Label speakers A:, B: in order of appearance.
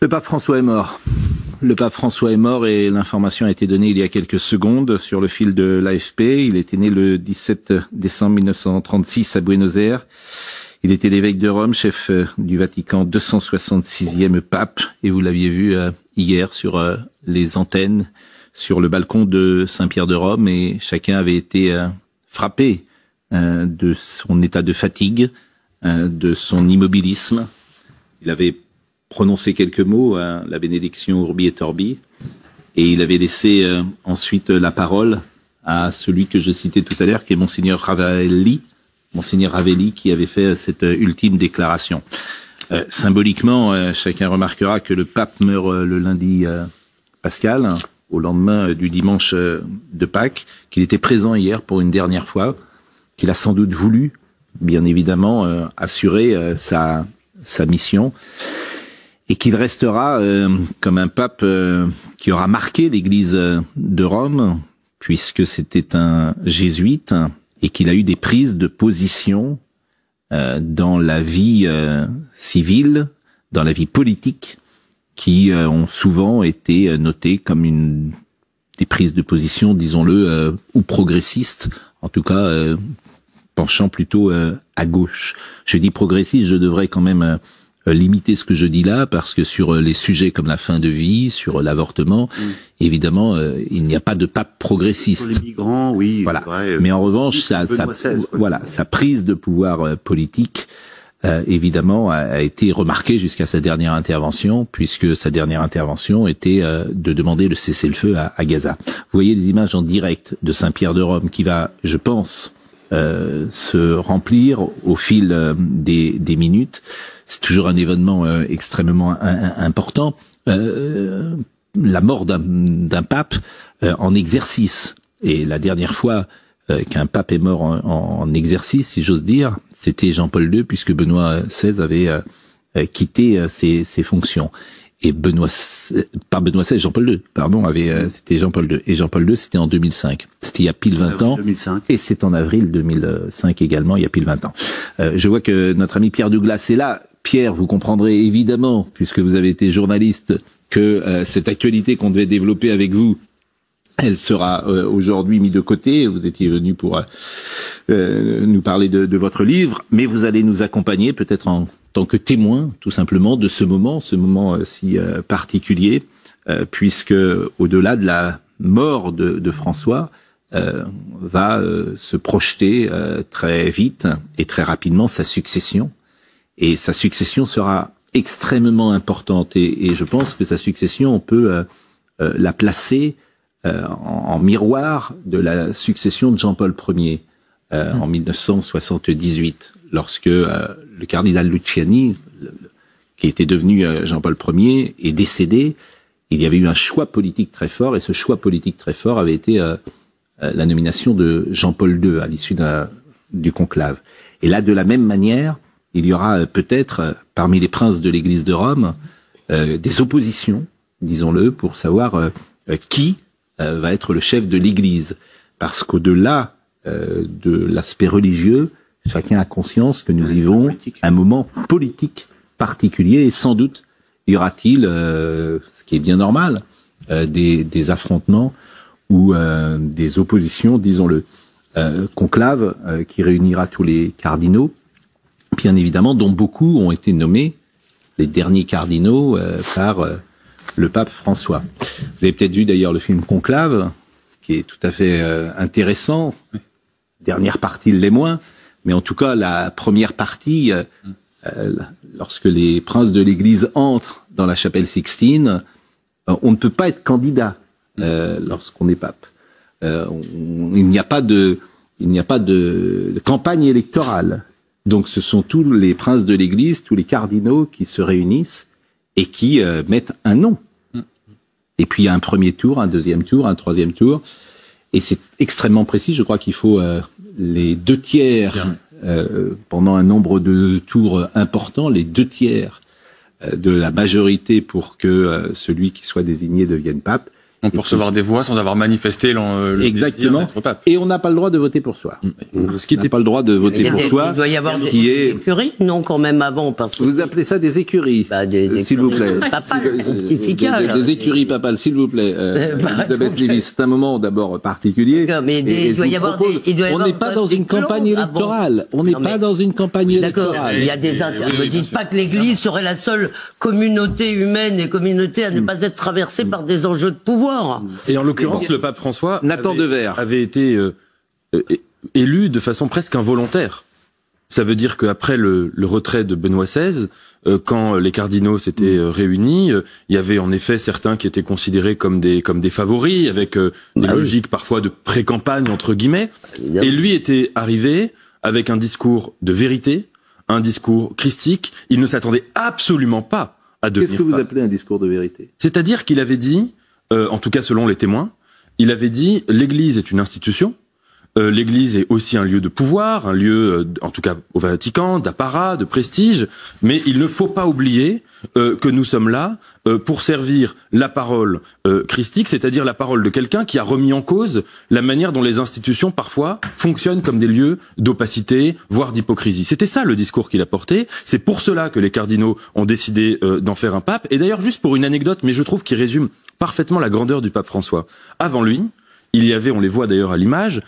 A: Le pape François est mort. Le pape François est mort et l'information a été donnée il y a quelques secondes sur le fil de l'AFP. Il était né le 17 décembre 1936 à Buenos Aires. Il était l'évêque de Rome, chef du Vatican, 266e pape. Et vous l'aviez vu hier sur les antennes, sur le balcon de Saint-Pierre de Rome. Et chacun avait été frappé de son état de fatigue, de son immobilisme. Il avait prononcé quelques mots, la bénédiction Urbi et Orbi, et il avait laissé ensuite la parole à celui que je citais tout à l'heure, qui est Monseigneur Ravelli, qui avait fait cette ultime déclaration. Symboliquement, chacun remarquera que le pape meurt le lundi pascal, au lendemain du dimanche de Pâques, qu'il était présent hier pour une dernière fois, qu'il a sans doute voulu, bien évidemment, assurer sa mission, et qu'il restera comme un pape qui aura marqué l'Église de Rome, puisque c'était un jésuite, et qu'il a eu des prises de position dans la vie civile, dans la vie politique, qui ont souvent été notées comme des prises de position, disons-le, ou progressistes, en tout cas penchant plutôt à gauche. Je dis progressiste, je devrais quand même limiter ce que je dis là, parce que sur les sujets comme la fin de vie, sur l'avortement, évidemment, il n'y a pas de pape progressiste.
B: Sur les migrants, oui.
A: Voilà.
B: Vrai,
A: mais en revanche, sa prise de pouvoir politique, évidemment, a été remarquée jusqu'à sa dernière intervention, puisque sa dernière intervention était de demander le cessez-le-feu à Gaza. Vous voyez les images en direct de Saint-Pierre de Rome, qui va, je pense, se remplir au fil des minutes. C'est toujours un événement extrêmement important. La mort d'un pape en exercice. Et la dernière fois qu'un pape est mort en exercice, si j'ose dire, c'était Jean-Paul II, puisque Benoît XVI avait quitté ses fonctions. Et Jean-Paul II, pardon, c'était Jean-Paul II. Et Jean-Paul II, c'était en 2005. C'était il y a pile 20 ans.
B: 2005.
A: Et c'est en avril 2005 également, il y a pile 20 ans. Je vois que notre ami Pierre Douglas est là. Pierre, vous comprendrez évidemment, puisque vous avez été journaliste, que cette actualité qu'on devait développer avec vous, elle sera aujourd'hui mise de côté. Vous étiez venu pour nous parler de votre livre, mais vous allez nous accompagner peut-être en tant que témoin, tout simplement, de ce moment si particulier, puisque au-delà de la mort de François, va se projeter très vite et très rapidement sa succession. Et sa succession sera extrêmement importante. Et je pense que sa succession, on peut la placer en miroir de la succession de Jean-Paul Ier en 1978, lorsque le cardinal Luciani, qui était devenu Jean-Paul Ier, est décédé. Il y avait eu un choix politique très fort, et ce choix politique très fort avait été la nomination de Jean-Paul II à l'issue du conclave. Et là, de la même manière, il y aura peut-être, parmi les princes de l'Église de Rome, des oppositions, disons-le, pour savoir qui va être le chef de l'Église. Parce qu'au-delà de l'aspect religieux, chacun a conscience que nous vivons un moment politique particulier, et sans doute y aura-t-il, ce qui est bien normal, des affrontements ou des oppositions, disons-le. Conclave qui réunira tous les cardinaux, bien évidemment, dont beaucoup ont été nommés, les derniers cardinaux, par le pape François. Vous avez peut-être vu d'ailleurs le film Conclave, qui est tout à fait intéressant. Dernière partie l'est moins, mais en tout cas la première partie, lorsque les princes de l'Église entrent dans la chapelle Sixtine, on ne peut pas être candidat lorsqu'on est pape. Il n'y a pas de campagne électorale. Donc ce sont tous les princes de l'Église, tous les cardinaux qui se réunissent et qui mettent un nom. Et puis il y a un premier tour, un deuxième tour, un troisième tour. Et c'est extrêmement précis. Je crois qu'il faut les 2/3, pendant un nombre de tours important, les 2/3 de la majorité pour que celui qui soit désigné devienne pape.
B: On peut recevoir des voix sans avoir manifesté le
A: exactement.
B: désir d'être pape.
A: Et on n'a pas le droit de voter pour soi. Ce qui n'était pas le droit de voter pour soi.
C: Il doit y avoir
A: qui
C: des écuries, non, quand même avant. Parce que
A: vous appelez ça des écuries, s'il vous plaît. Des écuries papales, s'il vous plaît. Elisabeth Lévy, c'est un moment d'abord particulier.
C: Mais il doit y avoir
A: on n'est pas dans une campagne électorale. On n'est pas dans une campagne électorale.
C: D'accord. Il y a des ne dites pas que l'Église serait la seule communauté humaine et communauté à ne pas être traversée par des enjeux de pouvoir.
D: Et en l'occurrence, le pape François avait été élu de façon presque involontaire. Ça veut dire qu'après le retrait de Benoît XVI, quand les cardinaux s'étaient réunis, il y avait en effet certains qui étaient considérés comme des favoris, avec des logiques parfois de pré-campagne entre guillemets. Et lui était arrivé avec un discours de vérité, un discours christique. Il ne s'attendait absolument pas à devenir pape.
A: Qu'est-ce que vous appelez un discours de vérité?
D: C'est-à-dire qu'il avait dit, en tout cas selon les témoins, il avait dit l'Église est une institution, l'Église est aussi un lieu de pouvoir, un lieu, en tout cas au Vatican, d'apparat, de prestige, mais il ne faut pas oublier que nous sommes là pour servir la parole christique, c'est-à-dire la parole de quelqu'un qui a remis en cause la manière dont les institutions parfois fonctionnent comme des lieux d'opacité, voire d'hypocrisie. C'était ça le discours qu'il a porté. C'est pour cela que les cardinaux ont décidé d'en faire un pape. Et d'ailleurs, juste pour une anecdote, mais je trouve qu'il résume parfaitement la grandeur du pape François. Avant lui, il y avait, on les voit d'ailleurs à l'image,